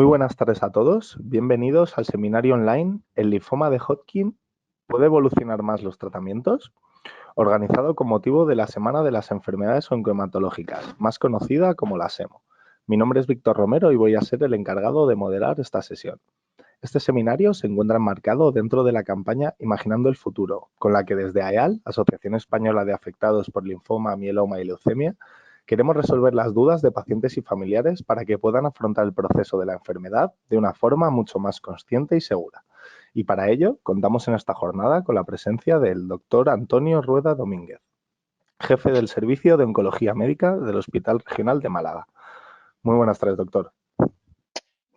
Muy buenas tardes a todos. Bienvenidos al seminario online ¿El linfoma de Hodgkin puede evolucionar más los tratamientos?, organizado con motivo de la Semana de las Enfermedades Oncohematológicas, más conocida como la SEMO. Mi nombre es Víctor Romero y voy a ser el encargado de moderar esta sesión. Este seminario se encuentra enmarcado dentro de la campaña Imaginando el Futuro, con la que desde AEAL, Asociación Española de Afectados por Linfoma, Mieloma y Leucemia, queremos resolver las dudas de pacientes y familiares para que puedan afrontar el proceso de la enfermedad de una forma mucho más consciente y segura. Y para ello, contamos en esta jornada con la presencia del doctor Antonio Rueda Domínguez, jefe del Servicio de Oncología Médica del Hospital Regional de Málaga. Muy buenas tardes, doctor.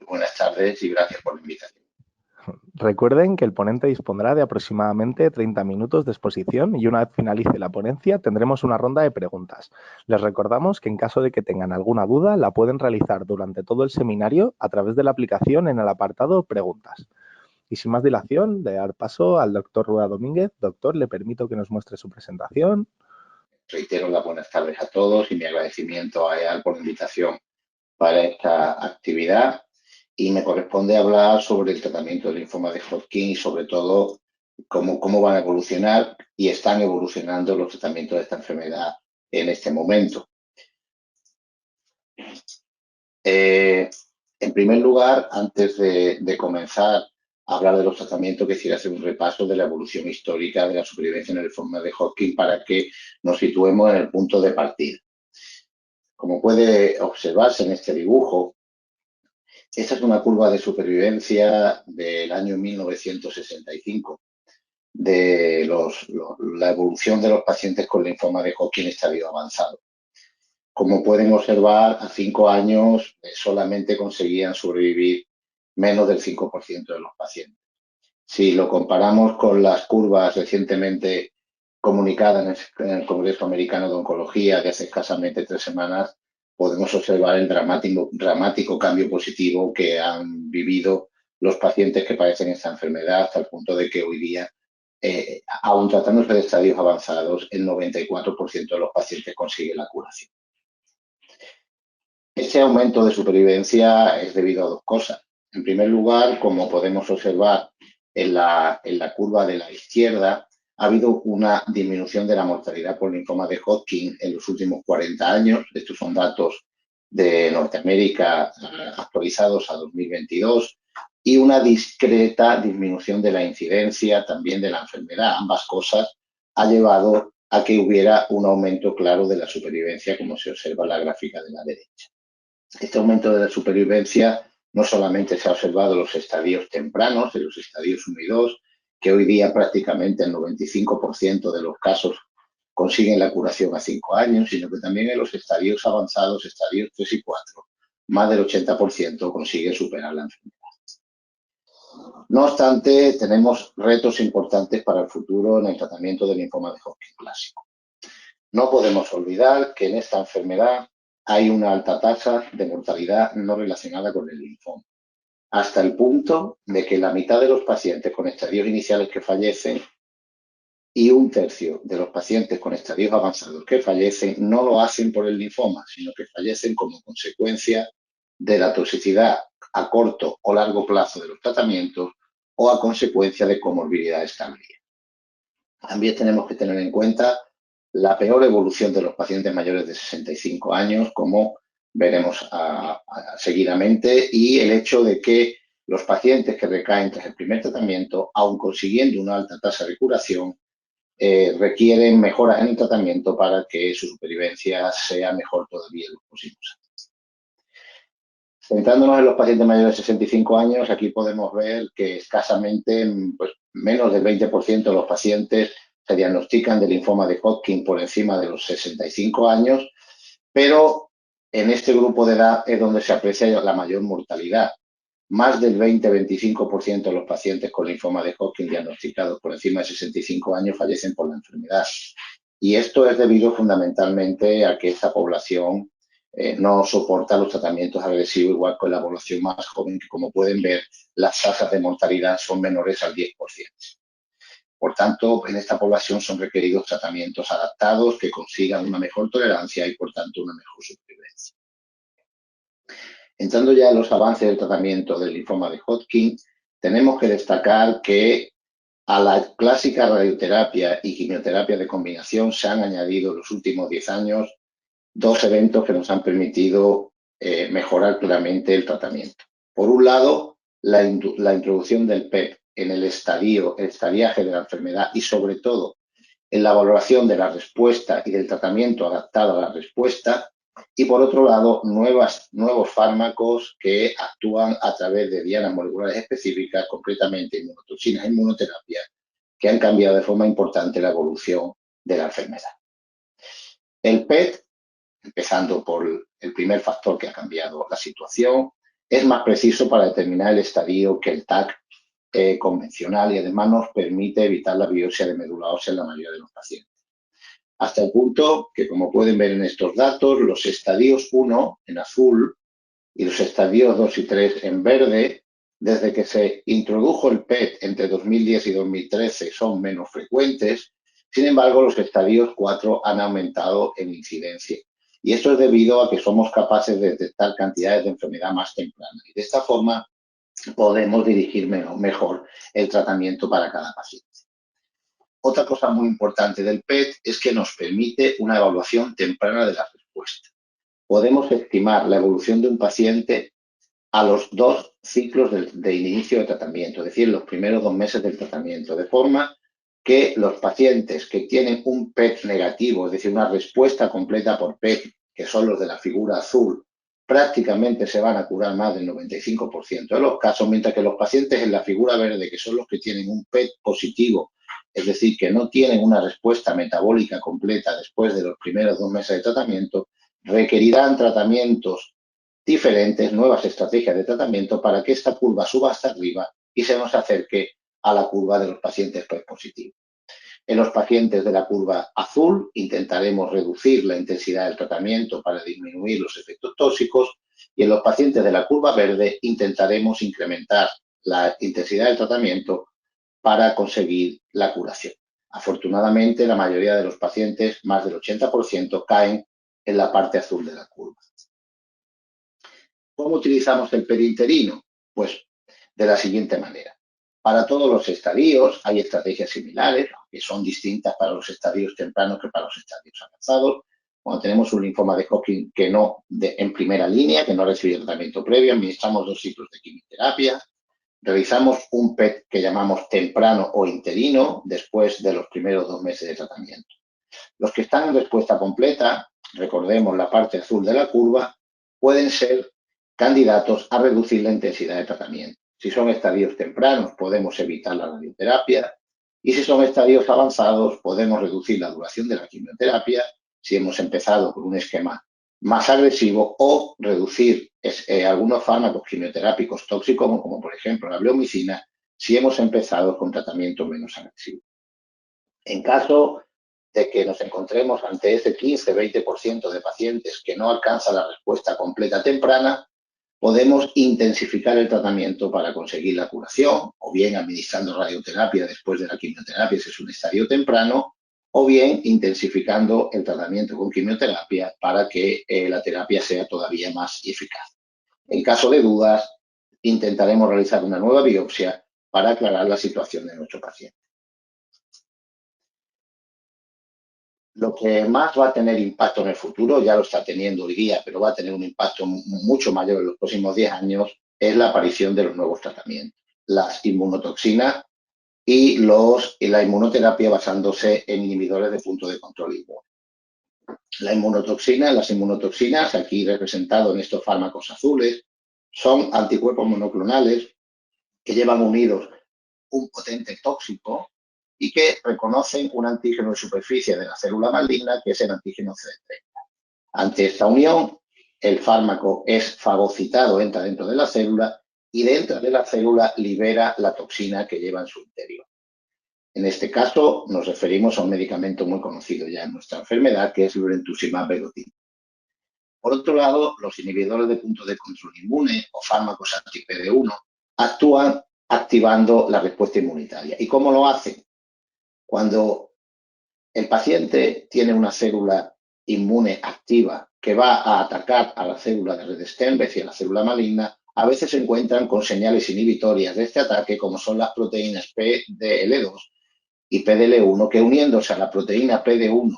Buenas tardes y gracias por la invitación. Recuerden que el ponente dispondrá de aproximadamente 30 minutos de exposición y una vez finalice la ponencia tendremos una ronda de preguntas. Les recordamos que en caso de que tengan alguna duda la pueden realizar durante todo el seminario a través de la aplicación en el apartado Preguntas. Y sin más dilación, de dar paso al doctor Rueda Domínguez. Doctor, le permito que nos muestre su presentación. Reitero las buenas tardes a todos y mi agradecimiento a EAL por la invitación para esta actividad. Y me corresponde hablar sobre el tratamiento del linfoma de Hodgkin y sobre todo cómo van a evolucionar y están evolucionando los tratamientos de esta enfermedad en este momento. En primer lugar, antes de comenzar a hablar de los tratamientos, quisiera hacer un repaso de la evolución histórica de la supervivencia en el linfoma de Hodgkin para que nos situemos en el punto de partida. Como puede observarse en este dibujo, esta es una curva de supervivencia del año 1965 de la evolución de los pacientes con linfoma de Hodgkin estadio avanzado. Como pueden observar, a 5 años solamente conseguían sobrevivir menos del 5% de los pacientes. Si lo comparamos con las curvas recientemente comunicadas en el Congreso Americano de Oncología de hace escasamente 3 semanas, podemos observar el dramático cambio positivo que han vivido los pacientes que padecen esta enfermedad, hasta el punto de que hoy día, aún tratándose de estadios avanzados, el 94% de los pacientes consigue la curación. Este aumento de supervivencia es debido a dos cosas. En primer lugar, como podemos observar en la curva de la izquierda, ha habido una disminución de la mortalidad por linfoma de Hodgkin en los últimos 40 años. Estos son datos de Norteamérica actualizados a 2022 y una discreta disminución de la incidencia también de la enfermedad. Ambas cosas ha llevado a que hubiera un aumento claro de la supervivencia, como se observa en la gráfica de la derecha. Este aumento de la supervivencia no solamente se ha observado en los estadios tempranos, en los estadios 1 y 2, que hoy día prácticamente el 95% de los casos consiguen la curación a 5 años, sino que también en los estadios avanzados, estadios 3 y 4, más del 80% consiguen superar la enfermedad. No obstante, tenemos retos importantes para el futuro en el tratamiento del linfoma de Hodgkin clásico. No podemos olvidar que en esta enfermedad hay una alta tasa de mortalidad no relacionada con el linfoma, hasta el punto de que la mitad de los pacientes con estadios iniciales que fallecen y 1/3 de los pacientes con estadios avanzados que fallecen no lo hacen por el linfoma, sino que fallecen como consecuencia de la toxicidad a corto o largo plazo de los tratamientos o a consecuencia de comorbilidades tardías. También tenemos que tener en cuenta la peor evolución de los pacientes mayores de 65 años, como veremos seguidamente, y el hecho de que los pacientes que recaen tras el primer tratamiento, aun consiguiendo una alta tasa de curación, requieren mejoras en el tratamiento para que su supervivencia sea mejor todavía en los próximos años. Centrándonos en los pacientes mayores de 65 años, aquí podemos ver que escasamente menos del 20% de los pacientes se diagnostican de linfoma de Hodgkin por encima de los 65 años, pero en este grupo de edad es donde se aprecia la mayor mortalidad. Más del 20-25% de los pacientes con linfoma de Hodgkin diagnosticados por encima de 65 años fallecen por la enfermedad. Y esto es debido fundamentalmente a que esta población no soporta los tratamientos agresivos, igual con la población más joven, que como pueden ver, las tasas de mortalidad son menores al 10%. Por tanto, en esta población son requeridos tratamientos adaptados que consigan una mejor tolerancia y, por tanto, una mejor supervivencia. Entrando ya en los avances del tratamiento del linfoma de Hodgkin, tenemos que destacar que a la clásica radioterapia y quimioterapia de combinación se han añadido en los últimos 10 años dos eventos que nos han permitido mejorar claramente el tratamiento. Por un lado, la introducción del PET en el estadiaje de la enfermedad y sobre todo en la valoración de la respuesta y del tratamiento adaptado a la respuesta. Y por otro lado, nuevos fármacos que actúan a través de dianas moleculares específicas, concretamente inmunotoxinas e inmunoterapia, que han cambiado de forma importante la evolución de la enfermedad. El PET, empezando por el primer factor que ha cambiado la situación, es más preciso para determinar el estadio que el TAC convencional y además nos permite evitar la biopsia de médula ósea en la mayoría de los pacientes. Hasta el punto que, como pueden ver en estos datos, los estadios 1 en azul y los estadios 2 y 3 en verde, desde que se introdujo el PET entre 2010 y 2013 son menos frecuentes. Sin embargo, los estadios 4 han aumentado en incidencia. Y esto es debido a que somos capaces de detectar cantidades de enfermedad más temprana. Y de esta forma podemos dirigir mejor el tratamiento para cada paciente. Otra cosa muy importante del PET es que nos permite una evaluación temprana de la respuesta. Podemos estimar la evolución de un paciente a los 2 ciclos de inicio de tratamiento, es decir, los primeros 2 meses del tratamiento, de forma que los pacientes que tienen un PET negativo, es decir, una respuesta completa por PET, que son los de la figura azul, prácticamente se van a curar más del 95% de los casos, mientras que los pacientes en la figura verde, que son los que tienen un PET positivo, es decir, que no tienen una respuesta metabólica completa después de los primeros 2 meses de tratamiento, requerirán tratamientos diferentes, nuevas estrategias de tratamiento para que esta curva suba hasta arriba y se nos acerque a la curva de los pacientes PET positivos. En los pacientes de la curva azul intentaremos reducir la intensidad del tratamiento para disminuir los efectos tóxicos y en los pacientes de la curva verde intentaremos incrementar la intensidad del tratamiento para conseguir la curación. Afortunadamente, la mayoría de los pacientes, más del 80%, caen en la parte azul de la curva. ¿Cómo utilizamos el perinterino? Pues de la siguiente manera. Para todos los estadios hay estrategias similares, aunque son distintas para los estadios tempranos que para los estadios avanzados. Cuando tenemos un linfoma de Hodgkin que no en primera línea, que no ha recibido tratamiento previo, administramos 2 ciclos de quimioterapia, realizamos un PET que llamamos temprano o interino después de los primeros 2 meses de tratamiento. Los que están en respuesta completa, recordemos la parte azul de la curva, pueden ser candidatos a reducir la intensidad de tratamiento. Si son estadios tempranos, podemos evitar la radioterapia y si son estadios avanzados, podemos reducir la duración de la quimioterapia si hemos empezado con un esquema más agresivo o reducir algunos fármacos quimioterápicos tóxicos, como por ejemplo la bleomicina, si hemos empezado con tratamiento menos agresivo. En caso de que nos encontremos ante ese 15-20% de pacientes que no alcanza la respuesta completa temprana, podemos intensificar el tratamiento para conseguir la curación, o bien administrando radioterapia después de la quimioterapia, si es un estadio temprano, o bien intensificando el tratamiento con quimioterapia para que la terapia sea todavía más eficaz. En caso de dudas, intentaremos realizar una nueva biopsia para aclarar la situación de nuestro paciente. Lo que más va a tener impacto en el futuro, ya lo está teniendo hoy día, pero va a tener un impacto mucho mayor en los próximos 10 años, es la aparición de los nuevos tratamientos, las inmunotoxinas y la inmunoterapia basándose en inhibidores de punto de control inmune. Las inmunotoxinas, aquí representadas en estos fármacos azules, son anticuerpos monoclonales que llevan unidos un potente tóxico y que reconocen un antígeno de superficie de la célula maligna, que es el antígeno CD30. Ante esta unión, el fármaco es fagocitado, entra dentro de la célula y dentro de la célula libera la toxina que lleva en su interior. En este caso, nos referimos a un medicamento muy conocido ya en nuestra enfermedad, que es el brentuximab vedotin. Por otro lado, los inhibidores de punto de control inmune o fármacos anti-PD1 actúan activando la respuesta inmunitaria. ¿Y cómo lo hacen? Cuando el paciente tiene una célula inmune activa que va a atacar a la célula de red Sternberg y a la célula maligna, a veces se encuentran con señales inhibitorias de este ataque, como son las proteínas PDL2 y PDL1, que uniéndose a la proteína PD1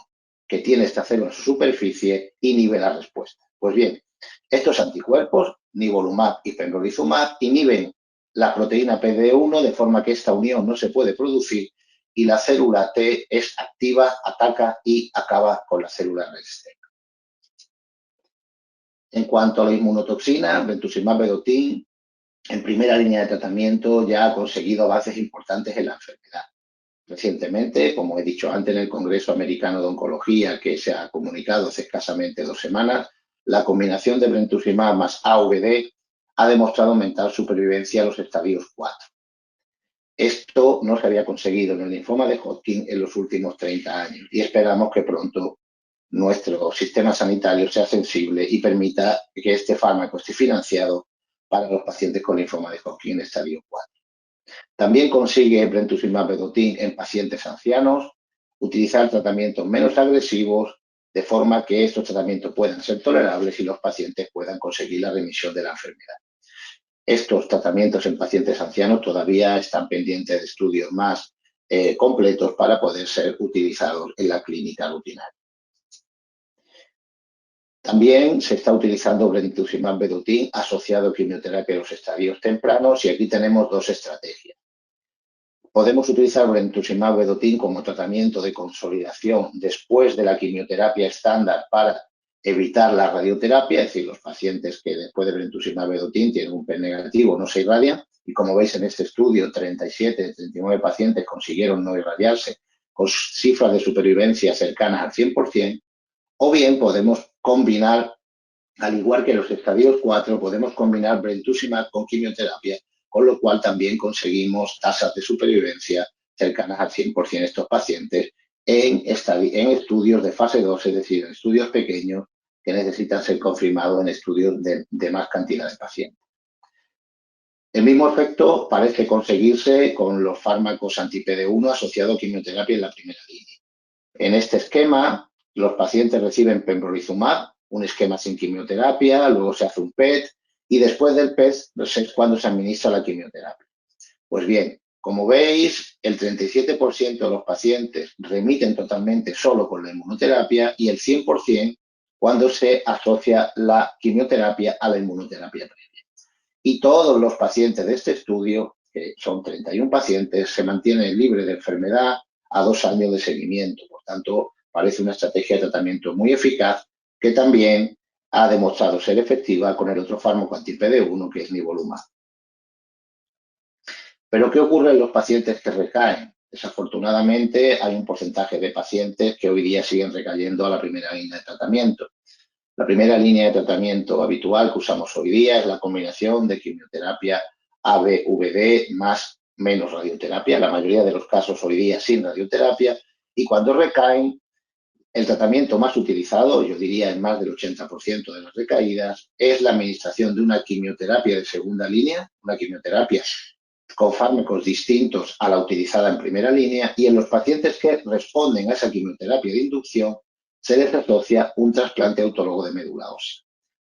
que tiene esta célula en su superficie, inhibe la respuesta. Pues bien, estos anticuerpos, nivolumab y pembrolizumab, inhiben la proteína PD1 de forma que esta unión no se puede producir y la célula T es activa, ataca y acaba con la célula resistente. En cuanto a la inmunotoxina, brentuximab vedotin, en primera línea de tratamiento, ya ha conseguido avances importantes en la enfermedad. Recientemente, como he dicho antes, en el Congreso Americano de Oncología, que se ha comunicado hace escasamente 2 semanas, la combinación de brentuximab más AVD ha demostrado aumentar supervivencia a los estadios 4. Esto no se había conseguido en el linfoma de Hodgkin en los últimos 30 años y esperamos que pronto nuestro sistema sanitario sea sensible y permita que este fármaco esté financiado para los pacientes con linfoma de Hodgkin en estadio 4. También consigue brentuximab vedotin en pacientes ancianos utilizar tratamientos menos agresivos de forma que estos tratamientos puedan ser tolerables y los pacientes puedan conseguir la remisión de la enfermedad. Estos tratamientos en pacientes ancianos todavía están pendientes de estudios más completos para poder ser utilizados en la clínica rutinaria. También se está utilizando brentuximab vedotin asociado a quimioterapia en los estadios tempranos y aquí tenemos 2 estrategias. Podemos utilizar brentuximab vedotin como tratamiento de consolidación después de la quimioterapia estándar para evitar la radioterapia, es decir, los pacientes que después de brentuximab vedotin tienen un PET negativo no se irradian, y como veis en este estudio, 37 de 39 pacientes consiguieron no irradiarse con cifras de supervivencia cercanas al 100%, o bien podemos combinar, al igual que los estadios 4, podemos combinar brentuximab con quimioterapia, con lo cual también conseguimos tasas de supervivencia cercanas al 100% en estos pacientes en estudios de fase 2, es decir, en estudios pequeños que necesitan ser confirmados en estudios de más cantidad de pacientes. El mismo efecto parece conseguirse con los fármacos anti-PD1 asociados a quimioterapia en la primera línea. En este esquema, los pacientes reciben pembrolizumab, un esquema sin quimioterapia, luego se hace un PET y después del PET es cuando se administra la quimioterapia. Pues bien, como veis, el 37% de los pacientes remiten totalmente solo con la inmunoterapia y el 100% cuando se asocia la quimioterapia a la inmunoterapia previa. Y todos los pacientes de este estudio, que son 31 pacientes, se mantienen libres de enfermedad a 2 años de seguimiento. Por tanto, parece una estrategia de tratamiento muy eficaz que también ha demostrado ser efectiva con el otro fármaco anti-PD1 que es nivolumab. Pero ¿qué ocurre en los pacientes que recaen? Desafortunadamente hay un porcentaje de pacientes que hoy día siguen recayendo a la primera línea de tratamiento. La primera línea de tratamiento habitual que usamos hoy día es la combinación de quimioterapia ABVD más menos radioterapia, la mayoría de los casos hoy día sin radioterapia, y cuando recaen, el tratamiento más utilizado, yo diría en más del 80% de las recaídas, es la administración de una quimioterapia de segunda línea, una quimioterapia con fármacos distintos a la utilizada en primera línea, y en los pacientes que responden a esa quimioterapia de inducción se les asocia un trasplante autólogo de médula ósea.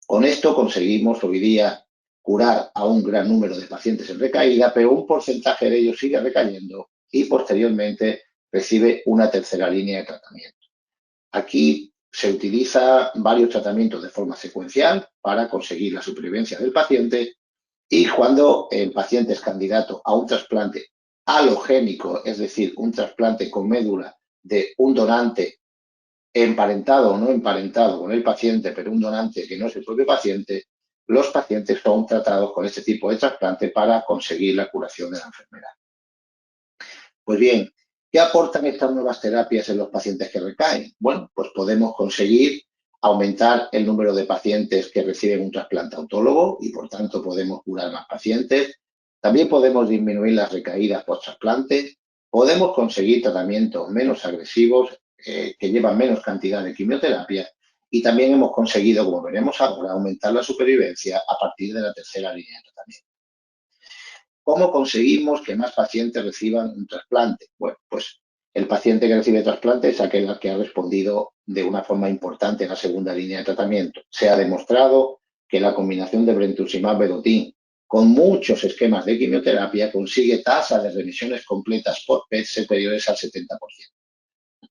Con esto conseguimos hoy día curar a un gran número de pacientes en recaída, pero un porcentaje de ellos sigue recayendo y posteriormente recibe una tercera línea de tratamiento. Aquí se utiliza varios tratamientos de forma secuencial para conseguir la supervivencia del paciente, y cuando el paciente es candidato a un trasplante alogénico, es decir, un trasplante con médula de un donante emparentado o no emparentado con el paciente, pero un donante que no es el propio paciente, los pacientes son tratados con este tipo de trasplante para conseguir la curación de la enfermedad. Pues bien, ¿qué aportan estas nuevas terapias en los pacientes que recaen? Bueno, pues podemos conseguir aumentar el número de pacientes que reciben un trasplante autólogo y, por tanto, podemos curar más pacientes. También podemos disminuir las recaídas post-trasplante. Podemos conseguir tratamientos menos agresivos que llevan menos cantidad de quimioterapia, y también hemos conseguido, como veremos ahora, aumentar la supervivencia a partir de la tercera línea de tratamiento. ¿Cómo conseguimos que más pacientes reciban un trasplante? Bueno, pues El paciente que recibe trasplante es aquel que ha respondido de una forma importante en la segunda línea de tratamiento. Se ha demostrado que la combinación de brentuximab-vedotin con muchos esquemas de quimioterapia consigue tasas de remisiones completas por PET superiores al 70%.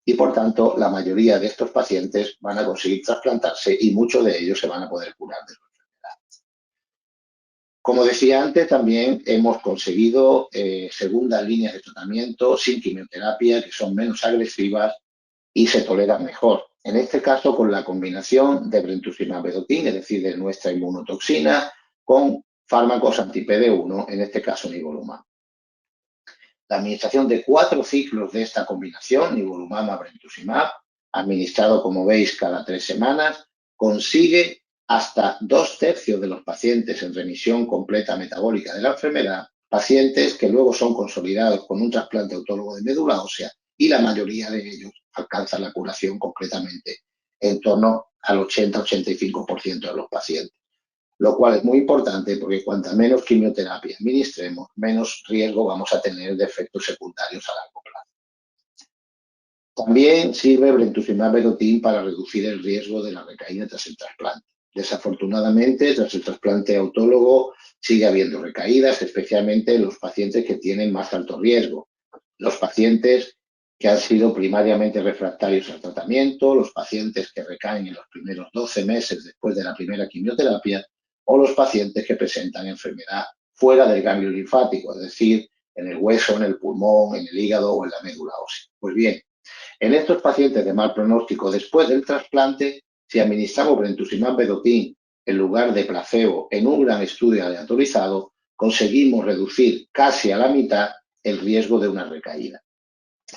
Y por tanto, la mayoría de estos pacientes van a conseguir trasplantarse y muchos de ellos se van a poder curar de su enfermedad. Como decía antes, también hemos conseguido segundas líneas de tratamiento sin quimioterapia que son menos agresivas y se toleran mejor. En este caso, con la combinación de brentuximab-vedotin, es decir, de nuestra inmunotoxina, con fármacos anti-PD1, en este caso nivolumab. La administración de 4 ciclos de esta combinación, nivolumab más brentuximab, administrado, como veis, cada 3 semanas, consigue hasta 2/3 de los pacientes en remisión completa metabólica de la enfermedad, pacientes que luego son consolidados con un trasplante autólogo de médula ósea y la mayoría de ellos alcanzan la curación completamente, en torno al 80-85% de los pacientes. Lo cual es muy importante porque cuanta menos quimioterapia administremos, menos riesgo vamos a tener de efectos secundarios a largo plazo. También sirve brentuximab-vedotin para reducir el riesgo de la recaída tras el trasplante. Desafortunadamente, tras el trasplante autólogo sigue habiendo recaídas, especialmente en los pacientes que tienen más alto riesgo. Los pacientes que han sido primariamente refractarios al tratamiento, los pacientes que recaen en los primeros 12 meses después de la primera quimioterapia, o los pacientes que presentan enfermedad fuera del ganglio linfático, es decir, en el hueso, en el pulmón, en el hígado o en la médula ósea. Pues bien, en estos pacientes de mal pronóstico después del trasplante, si administramos brentuximab-vedotin en lugar de placebo en un gran estudio aleatorizado, conseguimos reducir casi a la mitad el riesgo de una recaída.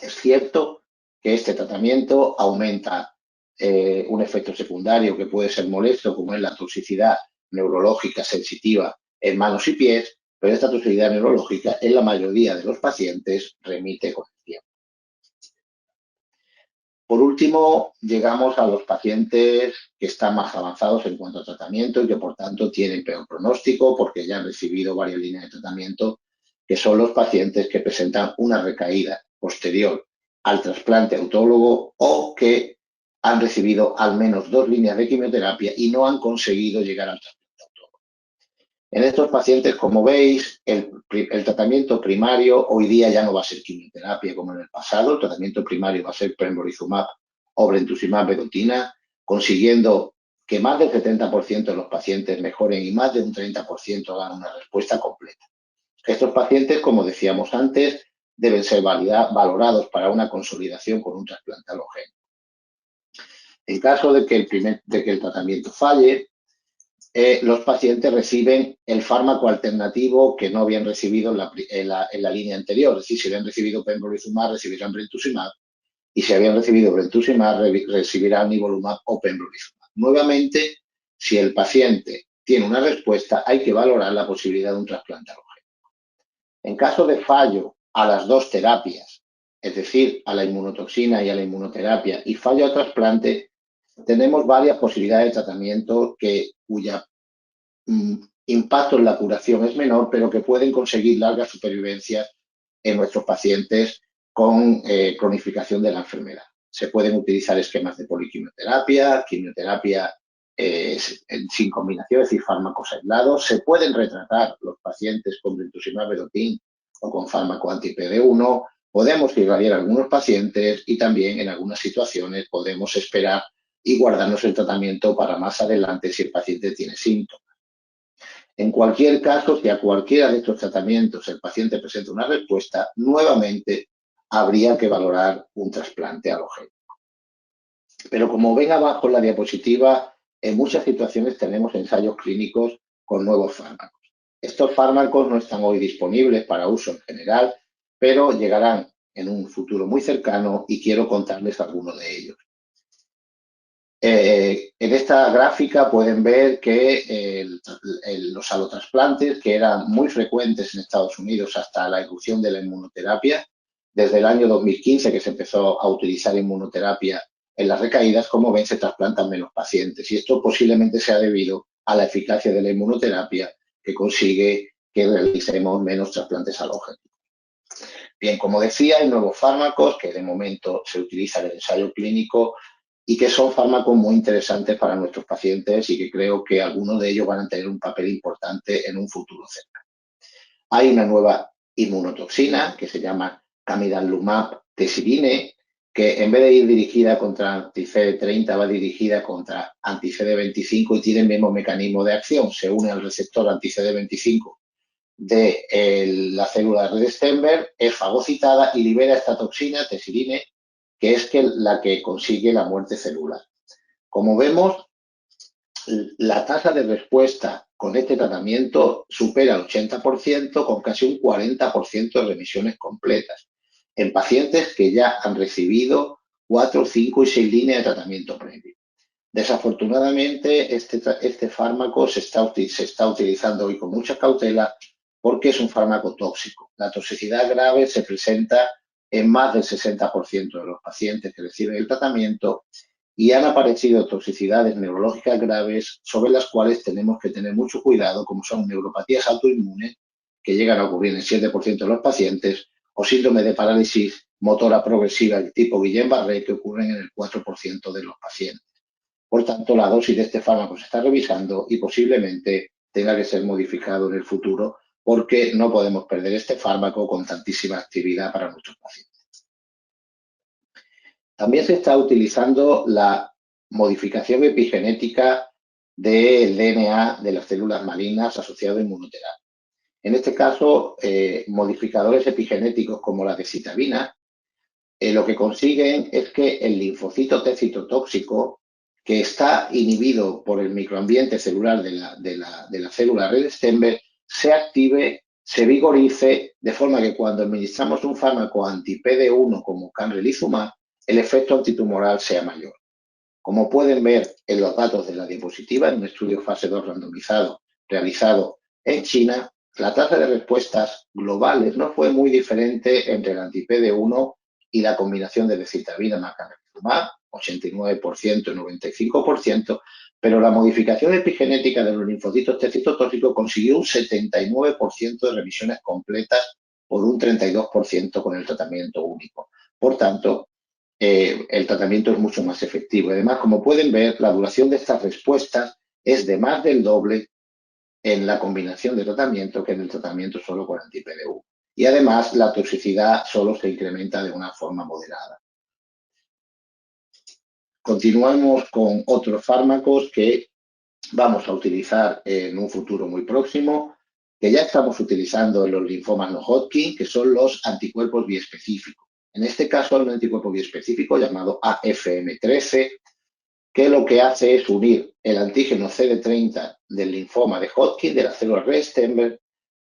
Es cierto que este tratamiento aumenta un efecto secundario que puede ser molesto, como es la toxicidad neurológica sensitiva en manos y pies, pero esta toxicidad neurológica en la mayoría de los pacientes remite con el tiempo. Por último, llegamos a los pacientes que están más avanzados en cuanto a tratamiento y que por tanto tienen peor pronóstico porque ya han recibido varias líneas de tratamiento, que son los pacientes que presentan una recaída posterior al trasplante autólogo o que han recibido al menos 2 líneas de quimioterapia y no han conseguido llegar al trasplante autólogo. En estos pacientes, como veis, el tratamiento primario hoy día ya no va a ser quimioterapia como en el pasado, el tratamiento primario va a ser pembrolizumab o brentuximab-vedotina, consiguiendo que más del 70% de los pacientes mejoren y más de un 30% hagan una respuesta completa. Estos pacientes, como decíamos antes, deben ser valorados para una consolidación con un trasplante alogénico. En caso de que el tratamiento falle, los pacientes reciben el fármaco alternativo que no habían recibido en la línea anterior. Es decir, si habían recibido pembrolizumab, recibirán brentuximab, y si habían recibido brentuximab, recibirán nivolumab o pembrolizumab. Nuevamente, si el paciente tiene una respuesta, hay que valorar la posibilidad de un trasplante alogénico. En caso de fallo a las 2 terapias, es decir, a la inmunotoxina y a la inmunoterapia, y fallo al trasplante, tenemos varias posibilidades de tratamiento cuya impacto en la curación es menor, pero que pueden conseguir largas supervivencias en nuestros pacientes con cronificación de la enfermedad. Se pueden utilizar esquemas de poliquimioterapia, quimioterapia sin combinación, es decir, fármacos aislados. Se pueden retratar los pacientes con brentuximab-vedotin o con fármaco anti-PD1. Podemos irradiar a algunos pacientes y también en algunas situaciones podemos esperar y guardarnos el tratamiento para más adelante si el paciente tiene síntomas. En cualquier caso, si a cualquiera de estos tratamientos el paciente presenta una respuesta, nuevamente habría que valorar un trasplante alogénico. Pero como ven abajo en la diapositiva, en muchas situaciones tenemos ensayos clínicos con nuevos fármacos. Estos fármacos no están hoy disponibles para uso en general, pero llegarán en un futuro muy cercano y quiero contarles algunos de ellos. En esta gráfica pueden ver que los alotrasplantes, que eran muy frecuentes en Estados Unidos hasta la irrupción de la inmunoterapia, desde el año 2015 que se empezó a utilizar inmunoterapia en las recaídas, como ven, se trasplantan menos pacientes. Y esto posiblemente sea debido a la eficacia de la inmunoterapia que consigue que realicemos menos trasplantes alógenos. Bien, como decía, hay nuevos fármacos que de momento se utilizan en el ensayo clínico y que son fármacos muy interesantes para nuestros pacientes y que creo que algunos de ellos van a tener un papel importante en un futuro cercano. Hay una nueva inmunotoxina que se llama Camidanlumab tesirine, que en vez de ir dirigida contra anti-CD30 va dirigida contra anti-CD25 y tiene el mismo mecanismo de acción. Se une al receptor anti-CD25 de la célula red Stenberg, es fagocitada y libera esta toxina, tesirine, que es la que consigue la muerte celular. Como vemos, la tasa de respuesta con este tratamiento supera el 80% con casi un 40% de remisiones completas en pacientes que ya han recibido 4, 5 y 6 líneas de tratamiento previo. Desafortunadamente, este fármaco se está utilizando hoy con mucha cautela porque es un fármaco tóxico. La toxicidad grave se presenta en más del 60% de los pacientes que reciben el tratamiento y han aparecido toxicidades neurológicas graves sobre las cuales tenemos que tener mucho cuidado, como son neuropatías autoinmunes, que llegan a ocurrir en el 7% de los pacientes, o síndrome de parálisis motora progresiva del tipo Guillain-Barré, que ocurren en el 4% de los pacientes. Por tanto, la dosis de este fármaco se está revisando y posiblemente tenga que ser modificado en el futuro porque no podemos perder este fármaco con tantísima actividad para nuestros pacientes. También se está utilizando la modificación epigenética del DNA de las células malignas asociado a inmunoterapia. En este caso, modificadores epigenéticos como la decitabina, lo que consiguen es que el linfocito T citotóxico, que está inhibido por el microambiente celular de la célula red Stenberg, se active, se vigorice, de forma que cuando administramos un fármaco anti-PD1 como camrelizumab, el efecto antitumoral sea mayor. Como pueden ver en los datos de la diapositiva, en un estudio fase 2 randomizado realizado en China, la tasa de respuestas globales no fue muy diferente entre el anti-PD1 y la combinación de decitabina más camrelizumab, 89% y 95%, pero la modificación epigenética de los linfocitos T citotóxicos consiguió un 79% de remisiones completas por un 32% con el tratamiento único. Por tanto, el tratamiento es mucho más efectivo. Además, como pueden ver, la duración de estas respuestas es de más del doble en la combinación de tratamiento que en el tratamiento solo con anti-PD1. Y además, la toxicidad solo se incrementa de una forma moderada. Continuamos con otros fármacos que vamos a utilizar en un futuro muy próximo, que ya estamos utilizando en los linfomas no Hodgkin, que son los anticuerpos biespecíficos. En este caso, hay un anticuerpo biespecífico llamado AFM13, que lo que hace es unir el antígeno CD30 del linfoma de Hodgkin, de la célula red Stenberg,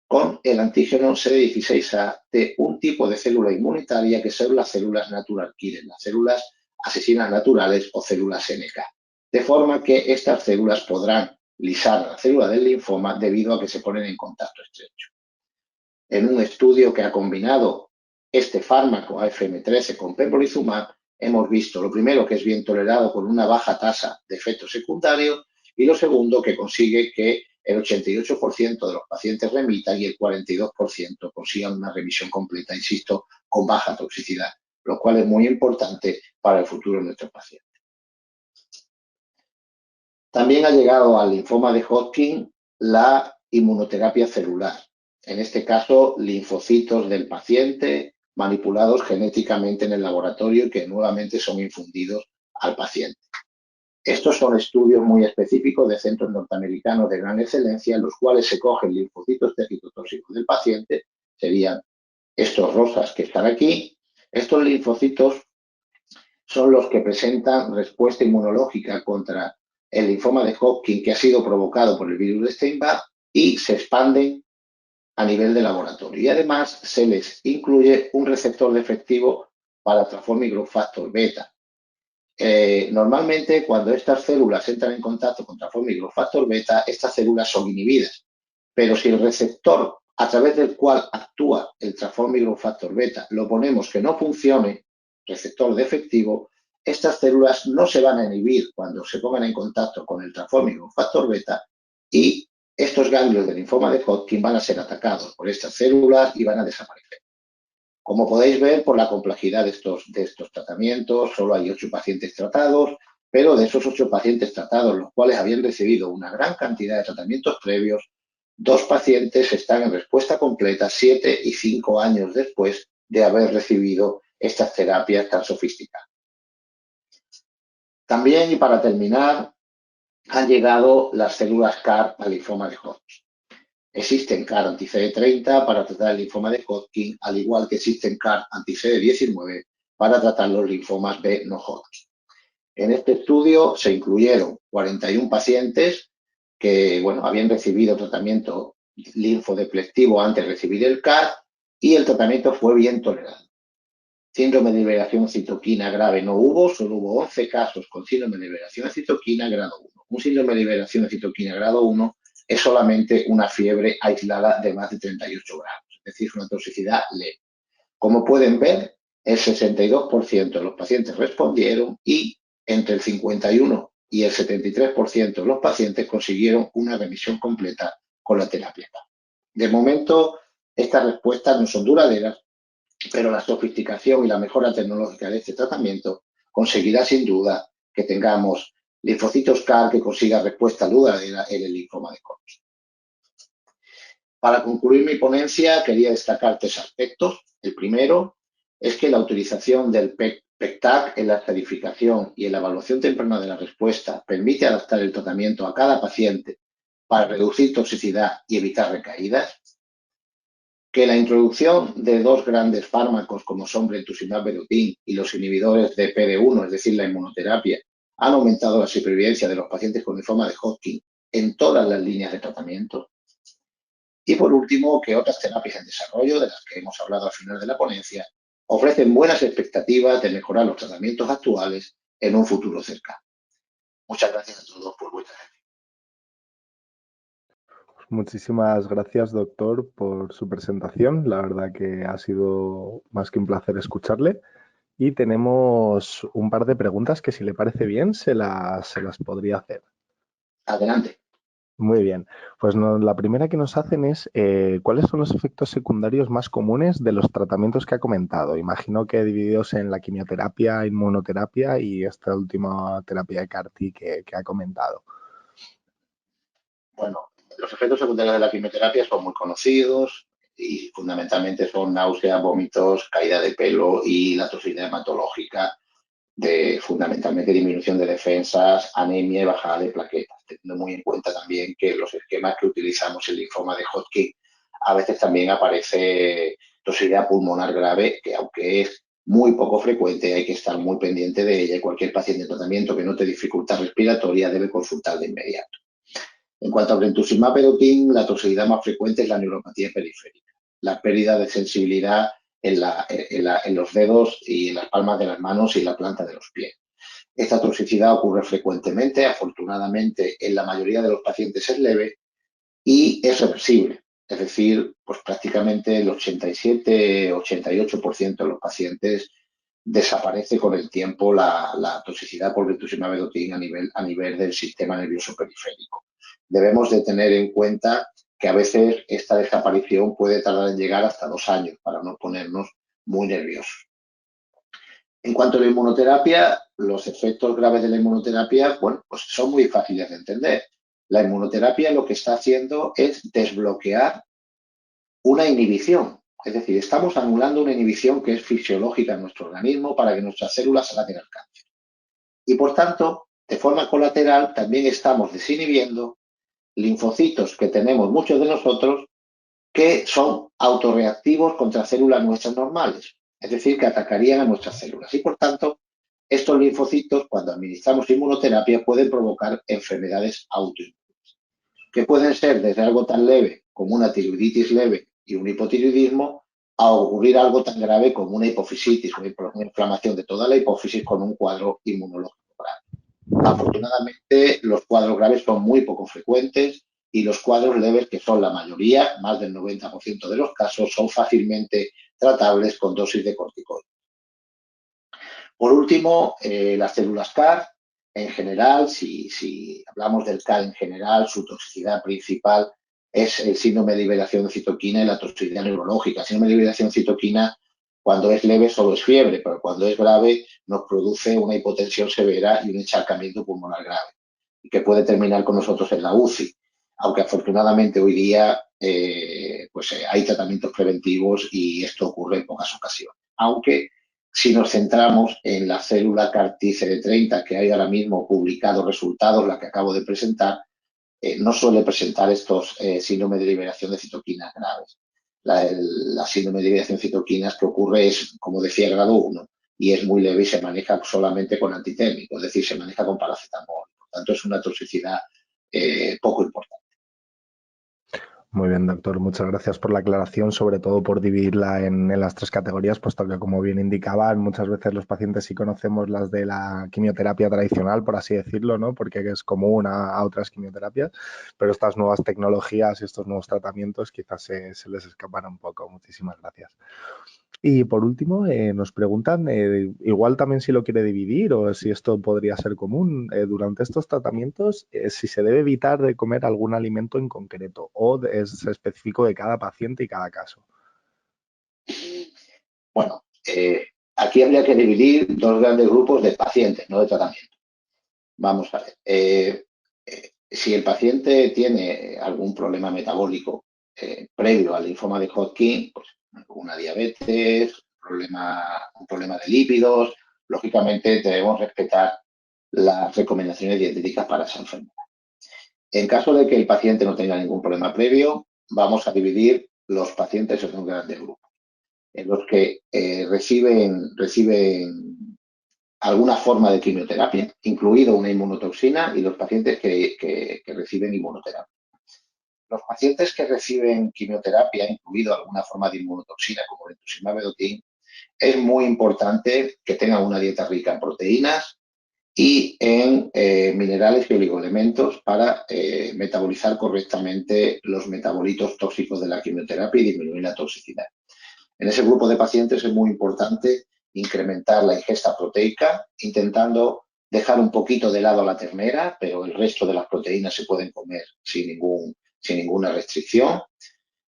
con el antígeno CD16A de un tipo de célula inmunitaria que son las células natural killer, las células asesinas naturales o células NK. De forma que estas células podrán lisar a la célula del linfoma debido a que se ponen en contacto estrecho. En un estudio que ha combinado este fármaco AFM13 con pembrolizumab, hemos visto lo primero que es bien tolerado con una baja tasa de efectos secundarios y lo segundo que consigue que el 88% de los pacientes remitan y el 42% consigan una remisión completa, insisto, con baja toxicidad, lo cual es muy importante para el futuro de nuestros pacientes. También ha llegado al linfoma de Hodgkin la inmunoterapia celular, en este caso linfocitos del paciente manipulados genéticamente en el laboratorio y que nuevamente son infundidos al paciente. Estos son estudios muy específicos de centros norteamericanos de gran excelencia en los cuales se cogen linfocitos T citotóxicos del paciente, serían estos rosas que están aquí. Estos linfocitos son los que presentan respuesta inmunológica contra el linfoma de Hodgkin que ha sido provocado por el virus de Steinbach y se expanden a nivel de laboratorio. Y además se les incluye un receptor de efectivo para Transforming Growth Factor beta. Normalmente, cuando estas células entran en contacto con Transforming Growth Factor beta, estas células son inhibidas. Pero si el receptor a través del cual actúa el Transforming Growth Factor beta lo ponemos que no funcione, receptor de efectivo, estas células no se van a inhibir cuando se pongan en contacto con el Transforming Growth Factor beta y estos ganglios del linfoma de Hodgkin van a ser atacados por estas células y van a desaparecer. Como podéis ver, por la complejidad de estos tratamientos, solo hay 8 pacientes tratados, pero de esos 8 pacientes tratados, los cuales habían recibido una gran cantidad de tratamientos previos, 2 pacientes están en respuesta completa 7 y 5 años después de haber recibido estas terapias tan sofisticadas. También, y para terminar, han llegado las células CAR al linfoma de Hodgkin. Existen CAR anti-CD30 para tratar el linfoma de Hodgkin, al igual que existen CAR anti-CD19 para tratar los linfomas B no Hodgkin. En este estudio se incluyeron 41 pacientes que habían recibido tratamiento linfodeplectivo antes de recibir el CAR y el tratamiento fue bien tolerado. Síndrome de liberación de citoquina grave no hubo, solo hubo 11 casos con síndrome de liberación de citoquina grado 1. Un síndrome de liberación de citoquina grado 1 es solamente una fiebre aislada de más de 38 grados, es decir, una toxicidad leve. Como pueden ver, el 62% de los pacientes respondieron y entre el 51 y el 73% de los pacientes consiguieron una remisión completa con la terapia. De momento, estas respuestas no son duraderas, pero la sofisticación y la mejora tecnológica de este tratamiento conseguirá sin duda que tengamos linfocitos CAR que consigan respuesta duradera en el linfoma de Hodgkin. Para concluir mi ponencia, quería destacar 3 aspectos. El primero es que la utilización del PECTAC en la estadificación y en la evaluación temprana de la respuesta permite adaptar el tratamiento a cada paciente para reducir toxicidad y evitar recaídas. Que la introducción de 2 grandes fármacos como son brentuximab vedotin y los inhibidores de PD-1, es decir, la inmunoterapia, han aumentado la supervivencia de los pacientes con linfoma de Hodgkin en todas las líneas de tratamiento. Y por último, que otras terapias en desarrollo, de las que hemos hablado al final de la ponencia, ofrecen buenas expectativas de mejorar los tratamientos actuales en un futuro cercano. Muchas gracias a todos por vuestra atención. Muchísimas gracias, doctor, por su presentación. La verdad que ha sido más que un placer escucharle. Y tenemos un par de preguntas que, si le parece bien, se las podría hacer. Adelante. Muy bien. Pues la primera que nos hacen es ¿cuáles son los efectos secundarios más comunes de los tratamientos que ha comentado? Imagino que divididos en la quimioterapia, inmunoterapia y esta última terapia de CAR-T que ha comentado. Bueno, los efectos secundarios de la quimioterapia son muy conocidos y fundamentalmente son náuseas, vómitos, caída de pelo y la toxicidad hematológica, fundamentalmente disminución de defensas, anemia y bajada de plaquetas, teniendo muy en cuenta también que los esquemas que utilizamos en linfoma de Hodgkin a veces también aparece toxicidad pulmonar grave, que aunque es muy poco frecuente, hay que estar muy pendiente de ella y cualquier paciente en tratamiento que note dificultad respiratoria debe consultar de inmediato. En cuanto a brentuximab vedotin, la toxicidad más frecuente es la neuropatía periférica, la pérdida de sensibilidad en los dedos y en las palmas de las manos y la planta de los pies. Esta toxicidad ocurre frecuentemente, afortunadamente en la mayoría de los pacientes es leve y es reversible. Es decir, pues prácticamente el 87-88% de los pacientes desaparece con el tiempo la toxicidad por brentuximab vedotin a nivel del sistema nervioso periférico. Debemos de tener en cuenta que a veces esta desaparición puede tardar en llegar hasta 2 años para no ponernos muy nerviosos. En cuanto a la inmunoterapia, los efectos graves de la inmunoterapia, pues son muy fáciles de entender. La inmunoterapia lo que está haciendo es desbloquear una inhibición. Es decir, estamos anulando una inhibición que es fisiológica en nuestro organismo para que nuestras células ataquen al cáncer. Y por tanto, de forma colateral, también estamos desinhibiendo linfocitos que tenemos muchos de nosotros que son autorreactivos contra células nuestras normales, es decir, que atacarían a nuestras células. Y por tanto, estos linfocitos, cuando administramos inmunoterapia, pueden provocar enfermedades autoinmunes, que pueden ser desde algo tan leve como una tiroiditis leve y un hipotiroidismo, a ocurrir algo tan grave como una hipofisitis, una inflamación de toda la hipófisis con un cuadro inmunológico grave. Afortunadamente, los cuadros graves son muy poco frecuentes y los cuadros leves, que son la mayoría, más del 90% de los casos, son fácilmente tratables con dosis de corticoides. Por último, las células CAR, en general, si hablamos del CAR en general, su toxicidad principal es el síndrome de liberación de citoquina y la toxicidad neurológica. El síndrome de liberación de citoquina Cuando es leve solo es fiebre, pero cuando es grave nos produce una hipotensión severa y un encharcamiento pulmonar grave, y que puede terminar con nosotros en la UCI, aunque afortunadamente hoy día hay tratamientos preventivos y esto ocurre en pocas ocasiones. Aunque si nos centramos en la célula CAR-T CD30, que hay ahora mismo publicados resultados, la que acabo de presentar, no suele presentar estos síndrome de liberación de citoquinas graves. La síndrome de liberación de citoquinas que ocurre es, como decía, grado 1 y es muy leve y se maneja solamente con antitérmico, es decir, se maneja con paracetamol. Por tanto, es una toxicidad poco importante. Muy bien, doctor. Muchas gracias por la aclaración, sobre todo por dividirla en las tres categorías, puesto que, como bien indicaban, muchas veces los pacientes sí conocemos las de la quimioterapia tradicional, por así decirlo, ¿no? Porque es común a otras quimioterapias, pero estas nuevas tecnologías y estos nuevos tratamientos quizás se les escapan un poco. Muchísimas gracias. Y por último, nos preguntan, igual también si lo quiere dividir o si esto podría ser común, durante estos tratamientos, si se debe evitar de comer algún alimento en concreto o es específico de cada paciente y cada caso. Bueno, aquí habría que dividir dos grandes grupos de pacientes, no de tratamiento. Vamos a ver. Si el paciente tiene algún problema metabólico previo al linfoma de Hodgkin, pues una diabetes, un problema de lípidos, lógicamente debemos respetar las recomendaciones dietéticas para esa enfermedad. En caso de que el paciente no tenga ningún problema previo, vamos a dividir los pacientes en un grandes grupos, en los que reciben alguna forma de quimioterapia, incluido una inmunotoxina, y los pacientes que reciben inmunoterapia. Los pacientes que reciben quimioterapia, incluido alguna forma de inmunotoxina como el rituximab vedotin, es muy importante que tengan una dieta rica en proteínas y en minerales y oligoelementos para metabolizar correctamente los metabolitos tóxicos de la quimioterapia y disminuir la toxicidad. En ese grupo de pacientes es muy importante incrementar la ingesta proteica, intentando dejar un poquito de lado la ternera, pero el resto de las proteínas se pueden comer sin ninguna restricción.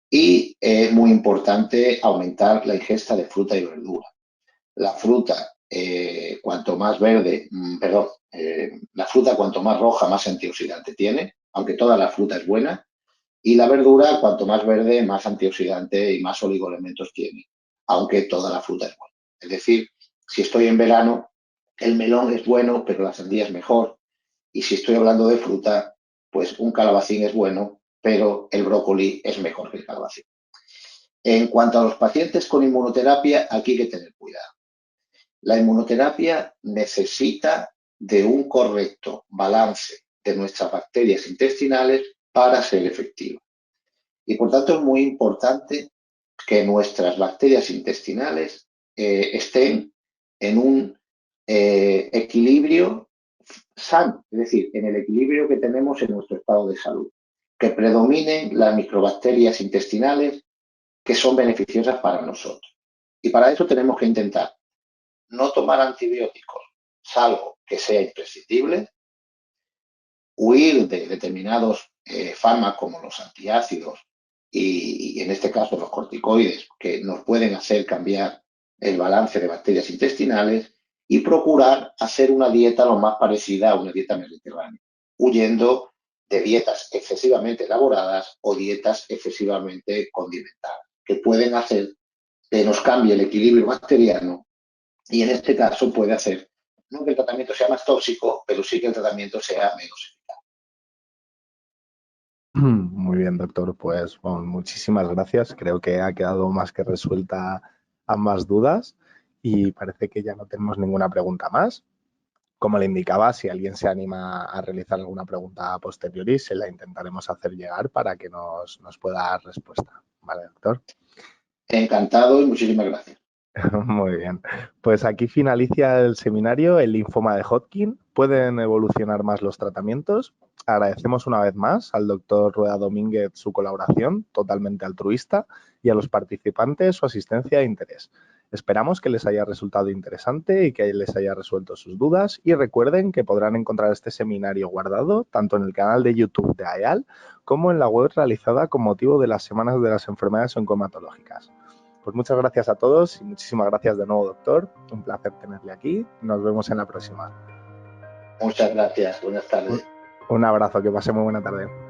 Y es muy importante aumentar la ingesta de fruta y verdura. La fruta, cuanto más roja, más antioxidante tiene, aunque toda la fruta es buena. Y la verdura, cuanto más verde, más antioxidante y más oligoelementos tiene, aunque toda la fruta es buena. Es decir, si estoy en verano, el melón es bueno, pero la sandía es mejor. Y si estoy hablando de fruta, pues un calabacín es bueno, pero el brócoli es mejor que el calabacín. En cuanto a los pacientes con inmunoterapia, aquí hay que tener cuidado. La inmunoterapia necesita de un correcto balance de nuestras bacterias intestinales para ser efectiva. Y por tanto es muy importante que nuestras bacterias intestinales estén en un equilibrio sano, es decir, en el equilibrio que tenemos en nuestro estado de salud, que predominen las microbacterias intestinales que son beneficiosas para nosotros. Y para eso tenemos que intentar no tomar antibióticos, salvo que sea imprescindible, huir de determinados fármacos como los antiácidos y en este caso los corticoides, que nos pueden hacer cambiar el balance de bacterias intestinales, y procurar hacer una dieta lo más parecida a una dieta mediterránea, huyendo de dietas excesivamente elaboradas o dietas excesivamente condimentadas, que pueden hacer que nos cambie el equilibrio bacteriano y en este caso puede hacer no que el tratamiento sea más tóxico, pero sí que el tratamiento sea menos eficaz. Muy bien, doctor. Pues bueno, muchísimas gracias. Creo que ha quedado más que resuelta ambas dudas y parece que ya no tenemos ninguna pregunta más. Como le indicaba, si alguien se anima a realizar alguna pregunta a posteriori, se la intentaremos hacer llegar para que nos pueda dar respuesta. ¿Vale, doctor? Encantado y muchísimas gracias. Muy bien. Pues aquí finaliza el seminario, el linfoma de Hodgkin. ¿Pueden evolucionar más los tratamientos? Agradecemos una vez más al doctor Rueda Domínguez su colaboración, totalmente altruista, y a los participantes su asistencia e interés. Esperamos que les haya resultado interesante y que les haya resuelto sus dudas, y recuerden que podrán encontrar este seminario guardado tanto en el canal de YouTube de AEAL como en la web realizada con motivo de las Semanas de las Enfermedades Oncohematológicas. Pues muchas gracias a todos y muchísimas gracias de nuevo, doctor. Un placer tenerle aquí. Nos vemos en la próxima. Muchas gracias. Buenas tardes. Un abrazo, que pase muy buena tarde.